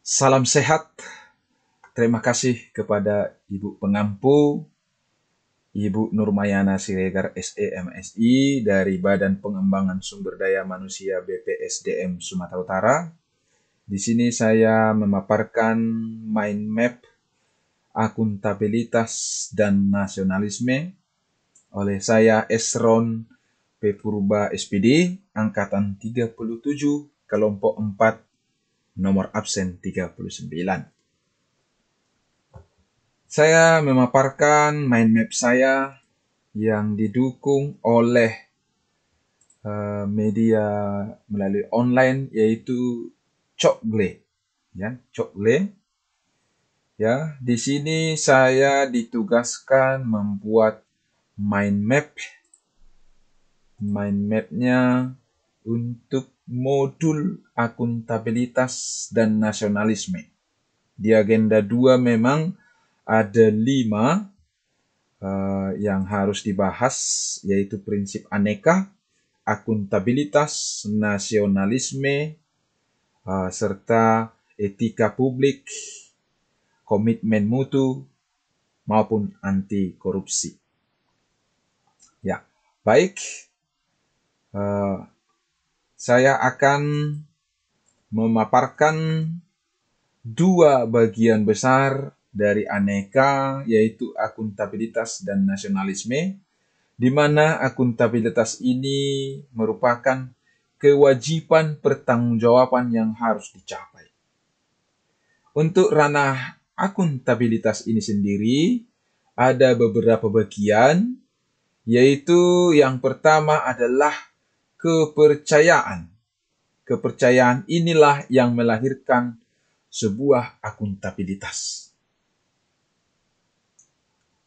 Salam sehat. Terima kasih kepada Ibu Pengampu, Ibu Nurmayana Siregar SE MSI dari Badan Pengembangan Sumber Daya Manusia BPSDM Sumatera Utara. Di sini saya memaparkan mind map akuntabilitas dan nasionalisme oleh saya Esron P. Purba SPD, Angkatan 37, Kelompok 4, nomor absen 39. Saya memaparkan mind map saya yang didukung oleh media melalui online yaitu Cokgle. Ya, Cokgle. Ya, di sini saya ditugaskan membuat mind map. Mind mapnya untuk modul akuntabilitas dan nasionalisme. Di agenda 2 memang ada 5 yang harus dibahas, yaitu prinsip aneka, akuntabilitas, nasionalisme, serta etika publik, komitmen mutu, maupun anti korupsi. Ya, baik. Saya akan memaparkan 2 bagian besar dari aneka, yaitu akuntabilitas dan nasionalisme, di mana akuntabilitas ini merupakan kewajiban pertanggungjawaban yang harus dicapai. Untuk ranah akuntabilitas ini sendiri, ada beberapa bagian, yaitu yang pertama adalah kepercayaan. Kepercayaan inilah yang melahirkan sebuah akuntabilitas.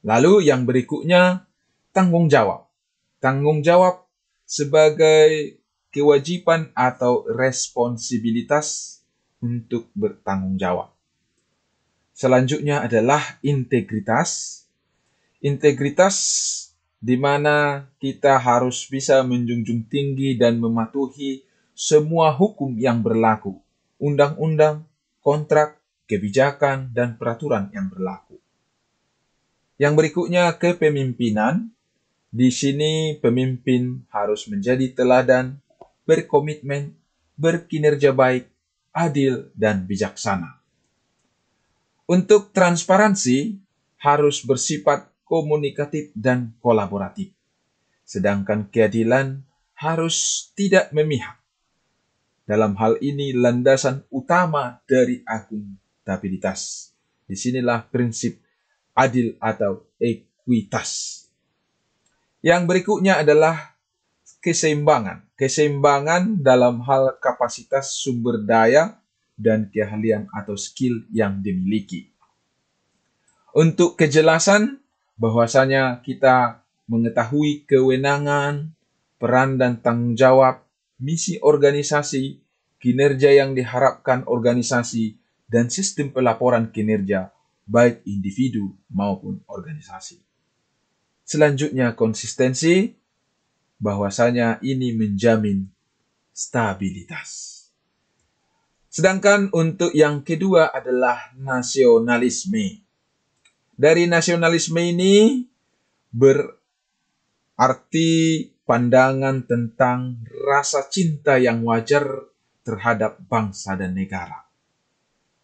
Lalu yang berikutnya, tanggung jawab. Tanggung jawab sebagai kewajiban atau responsibilitas untuk bertanggung jawab. Selanjutnya adalah integritas. Integritas di mana kita harus bisa menjunjung tinggi dan mematuhi semua hukum yang berlaku, undang-undang, kontrak, kebijakan, dan peraturan yang berlaku. Yang berikutnya, kepemimpinan. Di sini pemimpin harus menjadi teladan, berkomitmen, berkinerja baik, adil, dan bijaksana. Untuk transparansi, harus bersifat komunikatif dan kolaboratif. Sedangkan keadilan harus tidak memihak. Dalam hal ini landasan utama dari akuntabilitas. Disinilah prinsip adil atau ekuitas. Yang berikutnya adalah keseimbangan. Keseimbangan dalam hal kapasitas sumber daya dan keahlian atau skill yang dimiliki. Untuk kejelasan, bahwasanya kita mengetahui kewenangan, peran dan tanggung jawab, misi organisasi, kinerja yang diharapkan organisasi, dan sistem pelaporan kinerja baik individu maupun organisasi. Selanjutnya konsistensi, bahwasanya ini menjamin stabilitas. Sedangkan untuk yang kedua adalah nasionalisme. Dari nasionalisme ini berarti pandangan tentang rasa cinta yang wajar terhadap bangsa dan negara.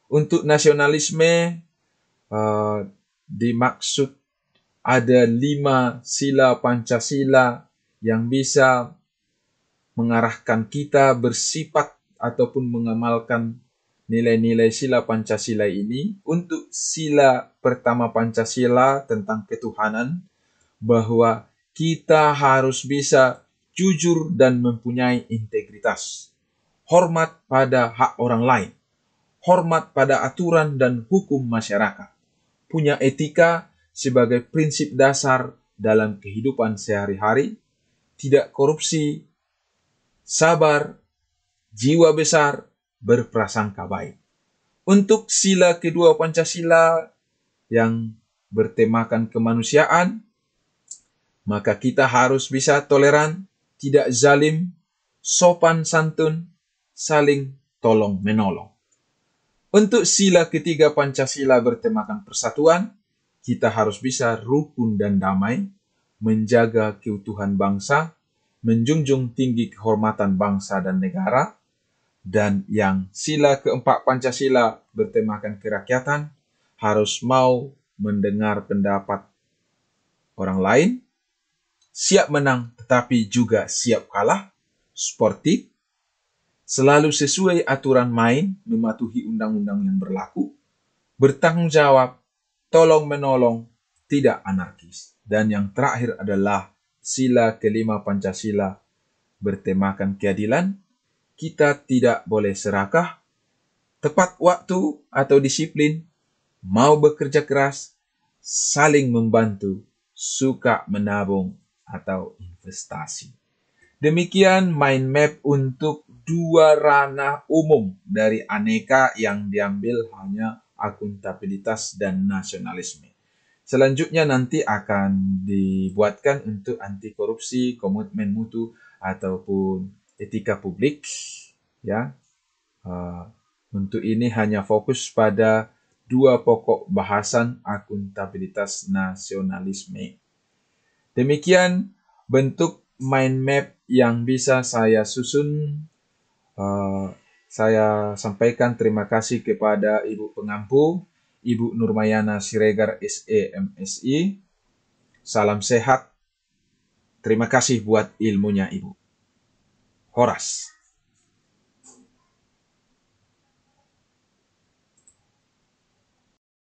Untuk nasionalisme dimaksud ada 5 sila Pancasila yang bisa mengarahkan kita bersifat ataupun mengamalkan nilai-nilai sila Pancasila ini. Untuk sila pertama Pancasila tentang ketuhanan, bahwa kita harus bisa jujur dan mempunyai integritas, hormat pada hak orang lain, hormat pada aturan dan hukum masyarakat, punya etika sebagai prinsip dasar dalam kehidupan sehari-hari, tidak korupsi, sabar, jiwa besar, berprasangka baik. Untuk sila kedua Pancasila yang bertemakan kemanusiaan, maka kita harus bisa toleran, tidak zalim, sopan santun, saling tolong menolong. Untuk sila ketiga Pancasila bertemakan persatuan, kita harus bisa rukun dan damai, menjaga keutuhan bangsa, menjunjung tinggi kehormatan bangsa dan negara, dan yang sila keempat Pancasila bertemakan kerakyatan, harus mau mendengar pendapat orang lain, siap menang tetapi juga siap kalah, sportif, selalu sesuai aturan main, mematuhi undang-undang yang berlaku, bertanggung jawab, tolong-menolong, tidak anarkis. Dan yang terakhir adalah sila kelima Pancasila bertemakan keadilan, kita tidak boleh serakah, tepat waktu atau disiplin, mau bekerja keras, saling membantu, suka menabung atau investasi. Demikian mind map untuk dua ranah umum dari aneka yang diambil hanya akuntabilitas dan nasionalisme. Selanjutnya nanti akan dibuatkan untuk anti korupsi, komitmen mutu, ataupun etika publik. Ya, untuk ini hanya fokus pada dua pokok bahasan akuntabilitas nasionalisme. Demikian bentuk mind map yang bisa saya susun. Saya sampaikan terima kasih kepada Ibu Pengampu, Ibu Nurmayana Siregar SE MSI. Salam sehat. Terima kasih buat ilmunya Ibu. Horas.